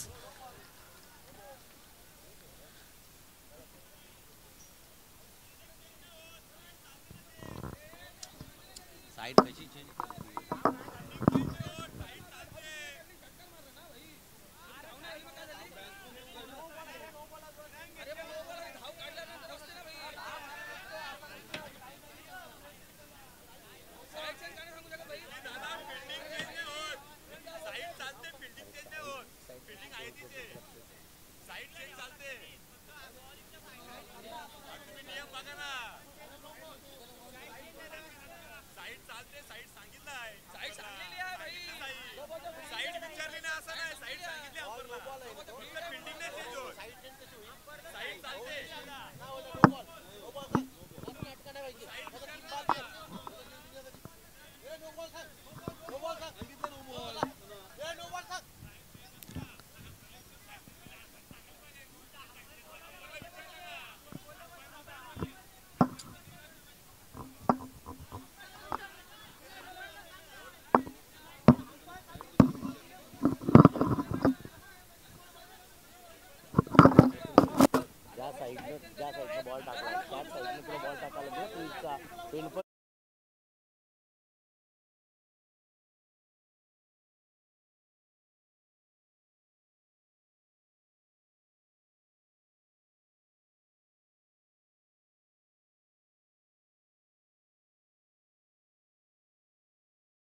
साईड कशी चेंज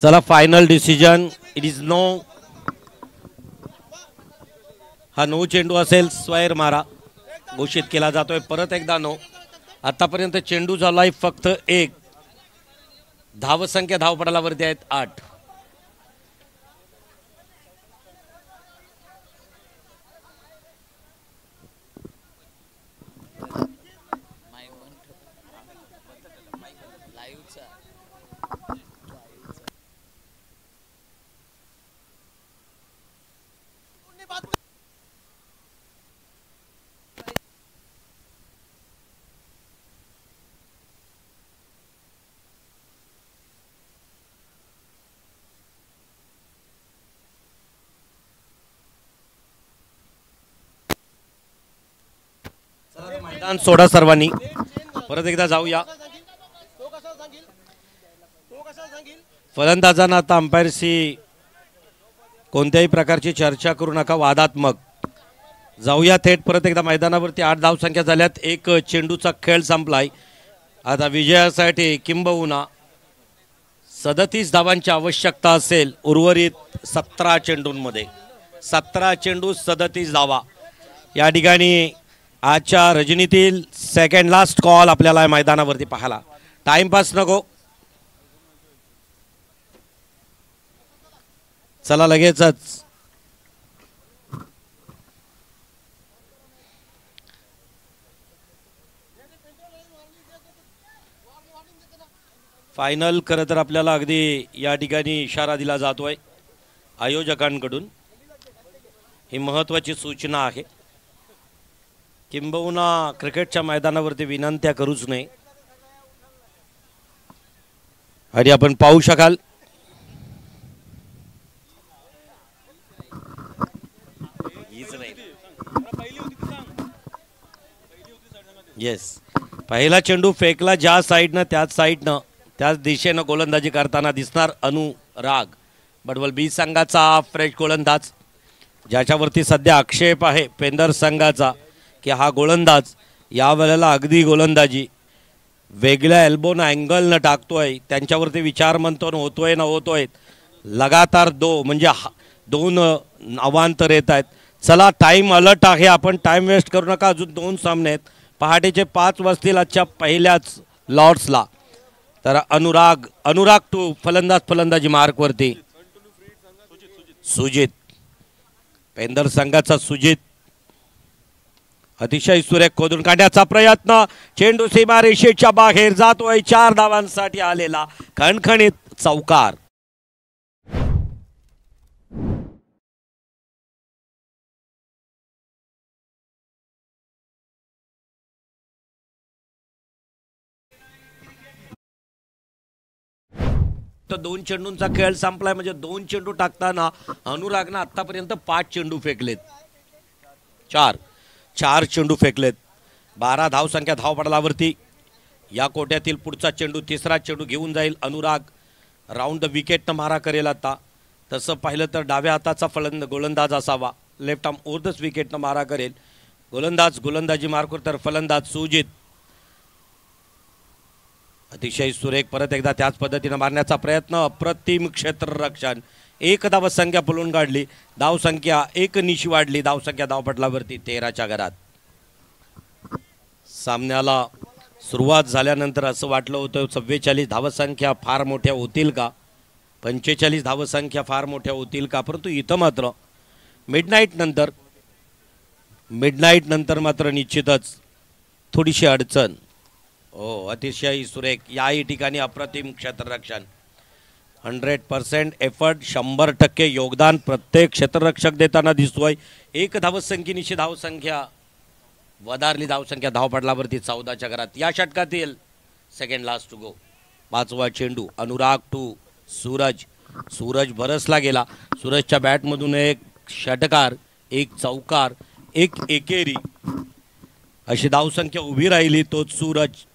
चला final decision. It is no. हा 9 चेंडू असेल स्वैर मारा घोषित केला जातोय. परत एकदा 9. आतापर्यंत चेंडू झालाय फक्त 1. धावसंख्या धावपटालावरती आहेत 8. मैदान सोडा सर्वांनी. परत एकदा जाऊया. फलंदाजांना आता अंपायरशी कोणत्याही प्रकारची चर्चा करू नका, वादात्मक. जाऊया थेट परत एकदा मैदानावरती. 8 धावसंख्या झाल्यात. 1 चेंडूचा खेळ संपलाय. आता विजयासाठी किंबहुना 37 धावांची आवश्यकता असेल उर्वरित 17 चेंडूंमध्ये. 17 चेंडू 37 धावा. या ठिकाणी आजच्या रजनीतील सेकंड लास्ट कॉल आपल्याला मैदानावरती पाहायला. टाइमपास नको. चला लगेचच. फायनल खरं तर आपल्याला अगदी या ठिकाणी इशारा दिला जातोय आयोजकांकडून. ही महत्त्वाची सूचना आहे. किंबहुना क्रिकेटच्या मैदानावरती विनंत्या करूच नये. आणि आपण पाहू शकाल येस, पहिला चेंडू फेकला ज्या साईडनं त्याच दिशेनं गोलंदाजी करताना दिसणार अनुराग. बडवल बी संघाचा फ्रेश गोलंदाज, ज्याच्यावरती सध्या आक्षेप आहे पेंदर संघाचा की हा गोलंदाज यावेळेला अगदी गोलंदाजी वेगळ्या एल्बोन अँगलनं टाकतोय. त्यांच्यावरती विचार मंथन होतोय. लगातार म्हणजे 2 अवांतर येत आहेत. चला, टाइम अलर्ट आहे, आपण टाइम वेस्ट करू नका. अजून 2 सामने आहेत. पहाटेचे 5 वाजतील आजच्या पहिल्याच लॉर्ड्सला. तर अनुराग टू फलंदाजी मार्कवरती. सुजित, पेंदर संघाचा सुजित अतिशय सुरेख खोदून काढण्याचा प्रयत्न. चेंडू सीमारेषेच्या बाहेर जातोय. 4 धावांसाठी आलेला खणखणीत चौकार. तर 2 चेंडूंचा खेळ संपलाय. म्हणजे 2 चेंडू टाकताना अनुरागनं आतापर्यंत 5 चेंडू फेकलेत. 4 चेंडू फेकलेत. 12 धावसंख्या धावपटलावरती. या कोट्यातील पुढचा चेंडू, तिसरा चेंडू घेऊन जाईल अनुराग. राऊंड द विकेटनं मारा करेल. आता तसं पाहिलं तर डाव्या हाताचा गोलंदाज असावा. लेफ्ट आर्म ओव्हर द विकेटनं मारा करेल गोलंदाजी मार्कवर. तर फलंदाज सुजित अतिशय सुरेख परत एकदा त्याच पद्धतीने मारण्याचा प्रयत्न. अप्रतिम क्षेत्ररक्षण. 1 धावसंख्या पळून काढली. धावसंख्या 1 निशी वाढली. धावसंख्या धावपटलावरती 13च्या घरात. सामन्याला सुरुवात झाल्यानंतर असं वाटलं होतं 44 धावसंख्या फार मोठ्या होतील का, 45 धावसंख्या फार मोठ्या होतील का. परंतु इथं मात्र मिडनाईट नंतर मात्र निश्चितच थोडीशी अडचण. अतिशय सुरेख. याही ठिकाणी अप्रतिम क्षेत्ररक्षण. 100% एफर्ट, 100% योगदान प्रत्येक क्षेत्ररक्षक देताना दिसतोय. 1 धावसंख्येनिशी धावसंख्या वधारली. धावसंख्या धावपटलावरती 14च्या घरात. या षटकातील सेकंड लास्ट टू गो. 5वा चेंडू. अनुराग टू सूरज भरसला गेला. सूरजच्या बॅटमधून 1 षटकार, 1 चौकार, 1 एकेरी अशी धावसंख्या उभी राहिली. तोच सूरज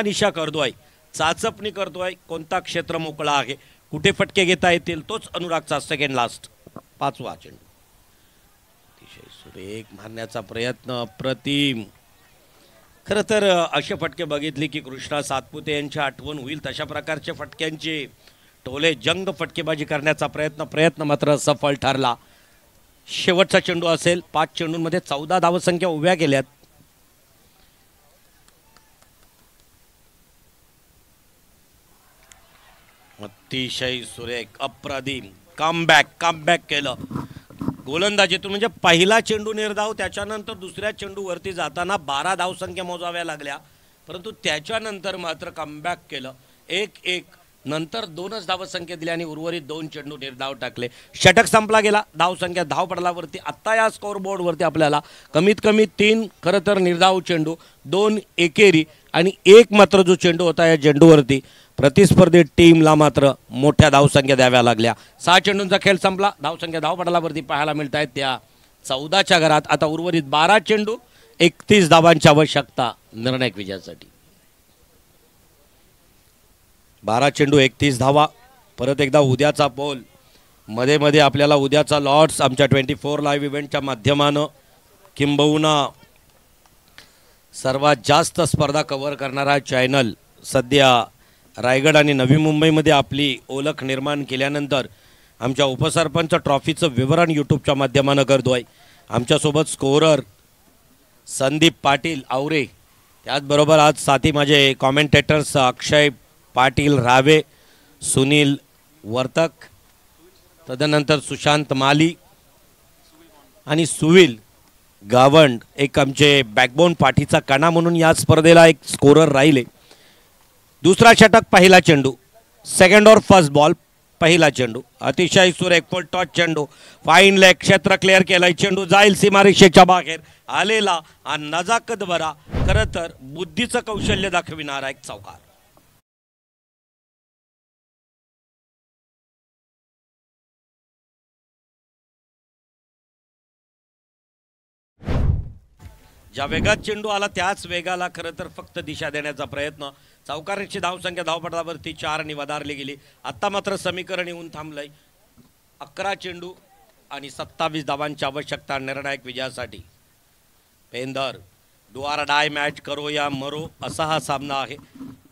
निशा करतोय, चाचपणी करतोय. कोणता क्षेत्र मोकळा आहे, कुठे फटके घेता येतील, तोच अनुरागचा सेकंड लास्ट 5वा चेंडू. अतिशय सुरेख मारण्याचा प्रयत्न. अप्रतिम. खरं तर असे फटके बघितले की कृष्णा सातपुते यांची आठवण होईल. तशा प्रकारचे फटक्यांचे टोले जंग फटकेबाजी करण्याचा प्रयत्न मात्र सफल ठरला. शेवटचा चेंडू असेल. 5 चेंडूंमध्ये 14 धावसंख्या उभ्या केल्यात. अतिशय सुरेख, अप्रतिम कमबॅक केलं गोलंदाजीतून. म्हणजे पहिला चेंडू निर्धाव, त्याच्यानंतर दुसऱ्या चेंडूवरती जाताना 12 धावसंख्या मोजाव्या लागल्या. परंतु त्याच्यानंतर मात्र कमबॅक केलं. 1-1 नंतर 2च धावसंख्या दिल्या आणि उर्वरित 2 चेंडू निर्धाव टाकले. षटक संपला गेला. धावसंख्या धावपटलावरती आत्ता या स्कोअर बोर्डवरती आपल्याला कमीत कमी 3 खरं तर निर्धाव चेंडू, 2 एकेरी आणि 1 मात्र जो चेंडू होता या चेंडूवरती प्रतिस्पर्धी टीमला मात्र मोठ्या धावसंख्या द्याव्या लागल्या. 6 चेंडूंचा खेळ संपला. धावसंख्या धावपटलावरती पाहायला मिळत आहेत त्या 14च्या घरात. आता उर्वरित 12 चेंडू, 31 धावांची आवश्यकता निर्णायक विजयासाठी. 12 चेंडू 31 धावा. परत एकदा उद्याचा पोल. मध्ये आपल्याला उद्याचा लॉर्ड्स आमच्या 24 लाईव्ह इव्हेंटच्या माध्यमानं किंबहुना सर्वात जास्त स्पर्धा कव्हर करणारा चॅनल सध्या रायगड आणि नवी मुंबईमध्ये आपली ओळख निर्माण केल्यानंतर आमच्या उपसरपंच ट्रॉफीचं विवरण यूट्यूबच्या माध्यमानं करतोय. आमच्यासोबत स्कोरर संदीप पाटील आवरे, त्याचबरोबर आज साथी माझे कॉमेंटेटर्स अक्षय पाटील रावे, सुनील वर्तक, तदनंतर सुशांत माली आणि सुविल गावंड. एक आमचे बॅकबोन पाठीचा कणा म्हणून या स्पर्धेला एक स्कोरर राहिले. दुसरा षटक, पहिला चेंडू, सेकंड और फर्स्ट बॉल, पहिला चेंडू. अतिशय सुरेख फुल टॉस चेंडू. फाईन लेग, क्षेत्र क्लिअर केलाय. चेंडू जाईल सीमारेषेच्या बाहेर. आलेला हा नजाकत भरा, खरं तर बुद्धीचं कौशल्य दाखविणारा एक चौकार. ज्या वेगात चेंडू आला त्याच वेगाला खरं तर फक्त दिशा देण्याचा प्रयत्न. चौकारांची धावसंख्या धावपटावरती 4 ने वधारली गेली. आता मात्र समीकरण येऊन थांबलंय. 11 चेंडू आणि 27 धावांची आवश्यकता निर्णायक विजयासाठी. पेंदर डू ऑर डाय मॅच करो या मरो असा हा सामना आहे.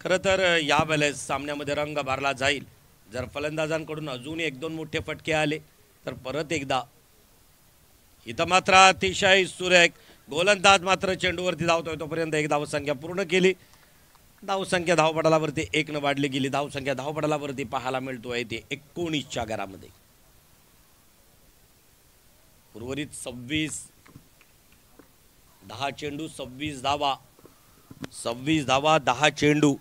खरं तर यावेळेस सामन्यामध्ये रंग भरला जाईल जर फलंदाजांकडून अजून 1-2 मोठे फटके आले तर. परत एकदा इथं मात्र अतिशय सुरेख गोलंदाज मात्र चेंडूवरती धावतोय तोपर्यंत एक धावसंख्या पूर्ण केली. धावसंख्या धावपटालावरती 1 न वाढली गेली. धावसंख्या धावपटालावरती पाहायला मिळतोय ते 19च्या घरामध्ये. उर्वरित 26 10 चेंडू 26 धावा 10 चेंडू.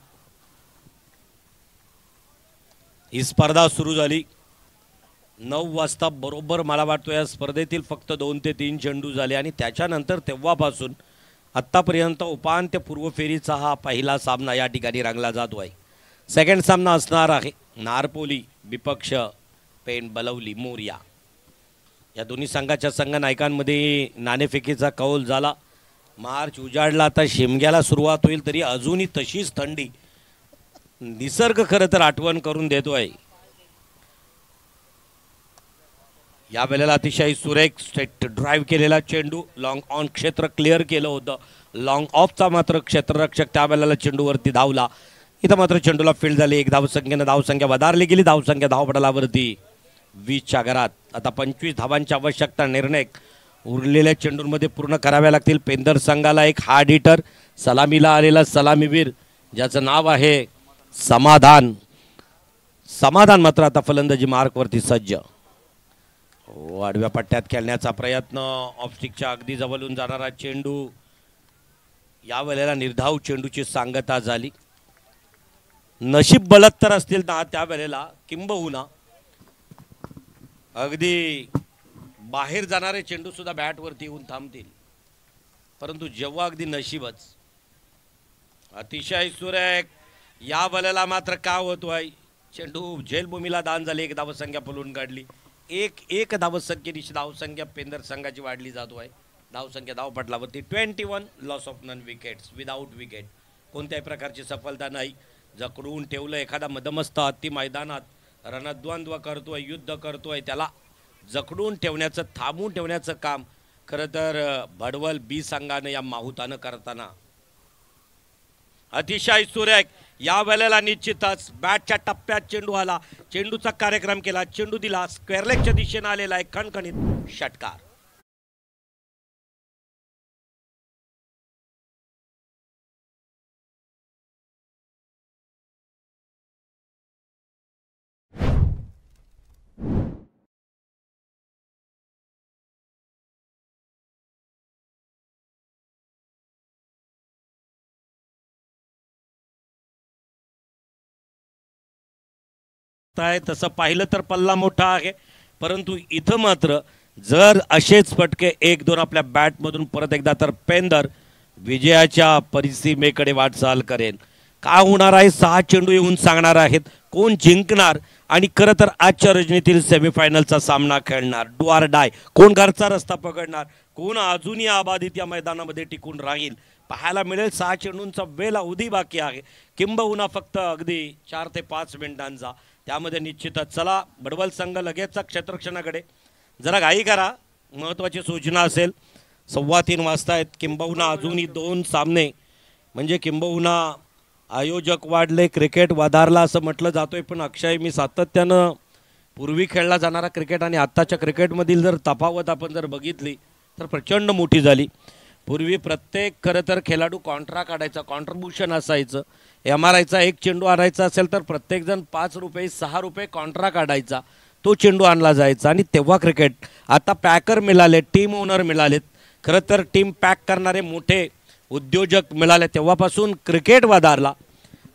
ही स्पर्धा सुरू झाली 9 वाजता बरोबर. मला वाटतं या स्पर्धेतील फक्त 2 ते 3 चेंडू झाले आणि त्याच्यानंतर तेव्हापासून आत्तापर्यंत उपांत्यपूर्व फेरीचा हा पहिला सामना या ठिकाणी रंगला जातो आहे. सेकंड सामना असणार आहे नारपोली विपक्ष पेन बलवली मोरिया. या दोन्ही संघाच्या संघ नायकांमध्ये नाणेफेकीचा कौल झाला. मार्च उजाडला. आता शिमग्याला सुरुवात होईल तरी अजूनही तशीच थंडी. निसर्ग खरं तर आठवण करून देतोय. या वेळेला अतिशय सुरेख स्ट्रेट ड्राईव्ह केलेला चेंडू लॉंग ऑन क्षेत्र क्लिअर केलं होतं. लॉंग ऑफचा मात्र क्षेत्ररक्षक त्यावेळेला चेंडूवरती धावला. इथं मात्र चेंडूला फील्ड झाली. 1 धावसंख्येनं धावसंख्या वधारली गेली. धावसंख्या धावपटालावरती 20च्या घरात. आता 25 धावांची आवश्यकता निर्णायक उरलेल्या चेंडूंमध्ये पूर्ण कराव्या लागतील. पेंदर संघाला एक हार्ड हिटर सलामीला आलेला सलामीवीर ज्याचं नाव आहे समाधान. समाधान मात्र आता फलंदाजी मार्कवरती सज्ज. आडव्या पट्ट्यात खेळण्याचा प्रयत्न. ऑफस्टिकच्या अगदी जवळून जाणारा चेंडू. या वेळेला निर्धाव चेंडूची सांगता झाली. नशीब बलत्तर असतील ना त्यावेळेला किंबहुना अगदी बाहेर जाणारे चेंडू सुद्धा बॅटवरती येऊन थांबतील. परंतु जेव्हा अगदी नशीबच. अतिशय सुरेख. या वेळेला मात्र काय होतोय चेंडू झेलभूमीला दान झाले. 1 धावसंख्या पळून काढली. एक धावसंख्येची धावसंख्या पेंदर संघाची वाढली जातो आहे. धावसंख्या धावपटलावरती 21 loss of none wickets without wicket. कोणत्याही प्रकारची सफलता नाही. जकडून ठेवलं एखादा मदमस्त हत्ती मैदानात रणद्वंद्व करतोय युद्ध करतोय त्याला जकडून ठेवण्याचं थांबून ठेवण्याचं काम खरं तर भडवल बी संघानं या माहुतानं करताना. अतिशय सुरेख. या वेळेला निश्चितच बॅटच्या टप्प्यात चेंडू आला. चेंडूचा कार्यक्रम केला. चेंडू दिला स्क्वेअरलेगच्या दिशेने आलेला आहे खणखणीत षटकार. तसं पाहिलं तर पल्ला मोठा आहे परंतु इथं मात्र जर असेच फटके 1-2 आपल्या बॅटमधून परत एकदा तर पेंदर विजयाच्या परिसीमेकडे वाटचाल करेल. काय होणार आहे 6 चेंडू येऊन सांगणार आहेत कोण जिंकणार आणि खरं तर आजच्या रजनीतील सेमीफायनलचा सामना खेळणार. Do or die. कोण घरचा रस्ता पकडणार. कोण अजूनही आबाधित या मैदानामध्ये टिकून राहील पाहायला मिळेल. 6 चेंडूंचा वेळ अवधी बाकी आहे किंबहुना फक्त अगदी 4 ते 5 मिनिटांचा. त्यामध्ये निश्चितच चला बडवल संघ लगेचचा क्षेत्ररक्षणाकडे जरा घाई करा. महत्त्वाची सूचना असेल 3:15 वाजता आहेत. किंबहुना अजूनही 2 सामने म्हणजे किंबहुना आयोजक वाढले क्रिकेट वधारला असं म्हटलं जातोय. पण अक्षय मी सातत्यानं पूर्वी खेळला जाणारा क्रिकेट आणि आत्ताच्या क्रिकेटमधील जर तफावत आपण जर बघितली तर प्रचंड मोठी झाली. पूर्वी प्रत्येक खरं तर खेळाडू कॉन्ट्रा काढायचा कॉन्ट्रीब्युशन असायचं. MRIचा 1 चेंडू आणायचा असेल तर प्रत्येकजण 5 रुपये 6 रुपये कॉन्ट्रा काढायचा. तो चेंडू आणला जायचा आणि तेव्हा क्रिकेट. आता पॅकर मिळाले टीम ओनर मिळालेत. खरं तर टीम पॅक करणारे मोठे उद्योजक मिळाले. तेव्हापासून क्रिकेट वधारला.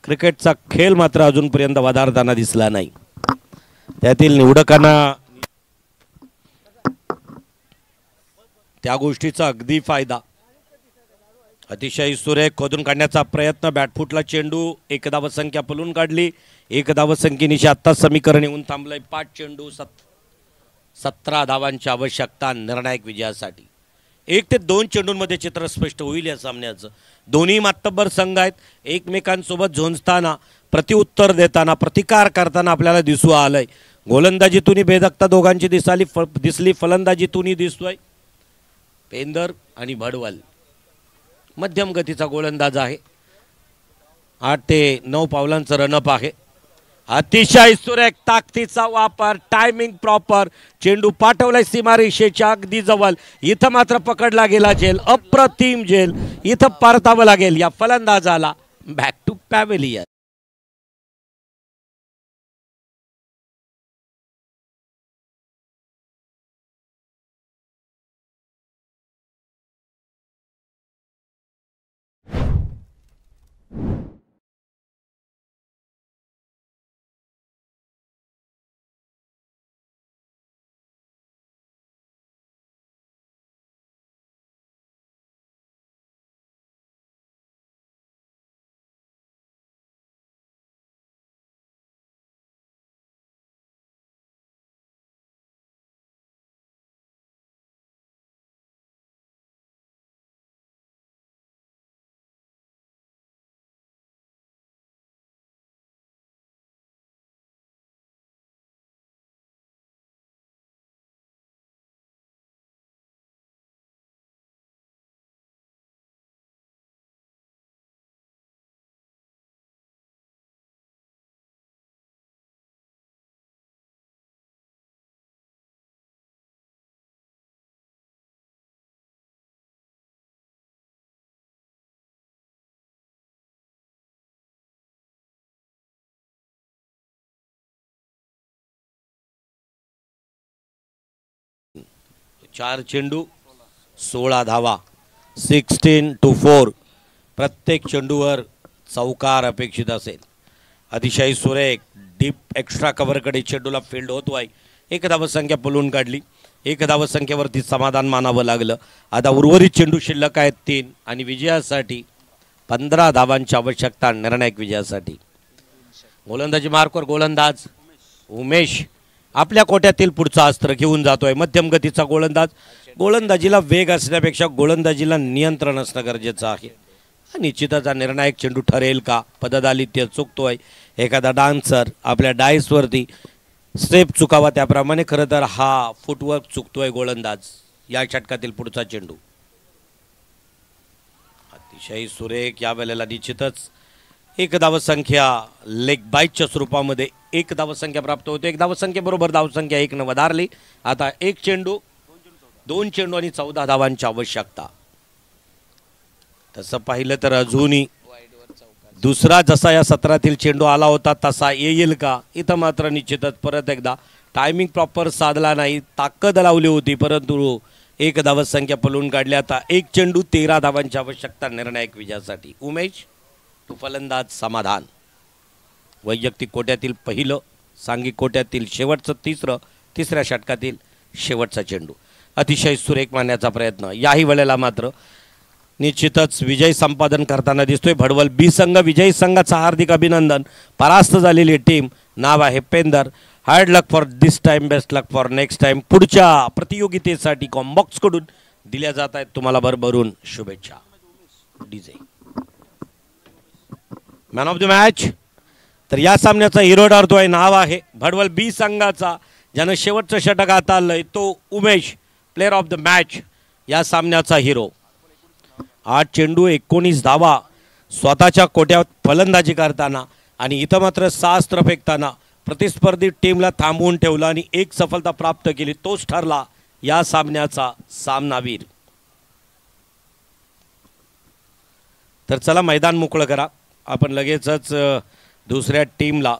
क्रिकेटचा खेळ मात्र अजूनपर्यंत वधारताना दिसला नाही. त्यातील निवडकांना त्या गोष्टीचा अगदी फायदा. अतिशय सुरेख खोदून काढण्याचा प्रयत्न. बॅटफुटला चेंडू. 1 धावसंख्या पळून काढली. 1 धावसंख्येनिशी आत्ता समीकरण येऊन थांबलंय. 5 चेंडू 17 धावांची आवश्यकता निर्णायक विजयासाठी. 1 ते 2 चेंडूंमध्ये चित्र स्पष्ट होईल या सामन्याचं. दोन्ही मातब्बर संघ आहेत. एकमेकांसोबत झोंजताना, प्रत्युत्तर देताना, प्रतिकार करताना आपल्याला दिसू आलंय. गोलंदाजीतूनही बेधकता दोघांची दिसली, फलंदाजीतूनही दिसतोय. पेंदर आणि भडवल मध्यम गतीचा गोलंदाज आहे. 8 ते 9 पावलांचं रनअप आहे. अतिशय सुरेख ताकदीचा वापर, टायमिंग प्रॉपर. चेंडू पाठवलाय सीमारेषेच्या अगदी जवळ. इथं मात्र पकडला गेला झेल, अप्रतिम झेल. इथं परतावं लागेल या फलंदाजाला. Back to pavilion. चार चेंडू 16 धावा, 16-4. प्रत्येक चेंडूवर चौकार अपेक्षित असेल. अतिशय सुरेख डीप एक्स्ट्रा कव्हरकडे चेंडूला फील्ड होतोय. 1 धावसंख्या पलून काढली. 1 धावसंख्येवरती समाधान मानावं लागलं. आता उर्वरित चेंडू शिल्लक आहेत 3 आणि विजयासाठी 15 धावांची आवश्यकता निर्णायक विजयासाठी. गोलंदाजी मार्कवर गोलंदाज उमेश आपल्या कोट्यातील पुढचा अस्त्र घेऊन जातोय. मध्यम गतीचा गोलंदाज. गोलंदाजीला वेग असण्यापेक्षा गोलंदाजीला नियंत्रण असणं गरजेचं आहे. निश्चितच निर्णायक चेंडू ठरेल का? पददालित्य चुकतोय. एखादा डान्सर आपल्या डायसवरती स्टेप चुकावा त्याप्रमाणे खरं तर हा फुटवर्क चुकतोय गोलंदाज. या षटकातील पुढचा चेंडू अतिशय सुरेख. या वेळेला निश्चितच 1 धावसंख्या लेग बाईटच्या स्वरूपामध्ये 1 धावसंख्या प्राप्त होते. 1 धावसंख्येबरोबर धावसंख्या 1 न वधारली. आता 1 चेंडू 2 चेंडू आणि 14 धावांची आवश्यकता. तसं पाहिलं तर अजूनही दुसरा जसा या सत्रातील चेंडू आला होता तसा येईल का? इथं मात्र निश्चितच परत एकदा टायमिंग प्रॉपर साधला नाही. ताकद लावली होती परंतु 1 धावसंख्या पलून काढली. आता 1 चेंडू 13 धावांची आवश्यकता निर्णायक विजयासाठी. उमेश तो फलंदाज समाधान. वैयक्तिक कोट्यातील पहिलं, सांघिक कोट्यातील शेवटचं तिसऱ्या षटकातील शेवटचा चेंडू. अतिशय सुरेख मारण्याचा प्रयत्न. याही वेळेला मात्र निश्चितच विजय संपादन करताना दिसतोय भडवल बी संघ. विजयी संघाचा हार्दिक अभिनंदन. परास्त झालेली टीम नाव आहे पेंदर. Hard luck for this time, best luck for next time. पुढच्या प्रतियोगितेसाठी कॉम्बॉक्स कडून दिल्या जात आहेत तुम्हाला भरभरून शुभेच्छा. DJ man of the match. तर या सामन्याचा हिरो ठरतोय नाव आहे भडवल बी संघाचा, ज्यानं शेवटचं षटक हाताळलंय तो Umesh, player of the match, या सामन्याचा हिरो. 8 चेंडू 19 धावा स्वतःच्या कोट्यात फलंदाजी करताना आणि इथं मात्र 6 अस्त्र फेकताना प्रतिस्पर्धी टीमला थांबवून ठेवलं आणि 1 सफलता प्राप्त केली. तोच ठरला या सामन्याचा सामनावीर. तर चला मैदान मोकळं करा. आपण लगेचच दुसऱ्या टीमला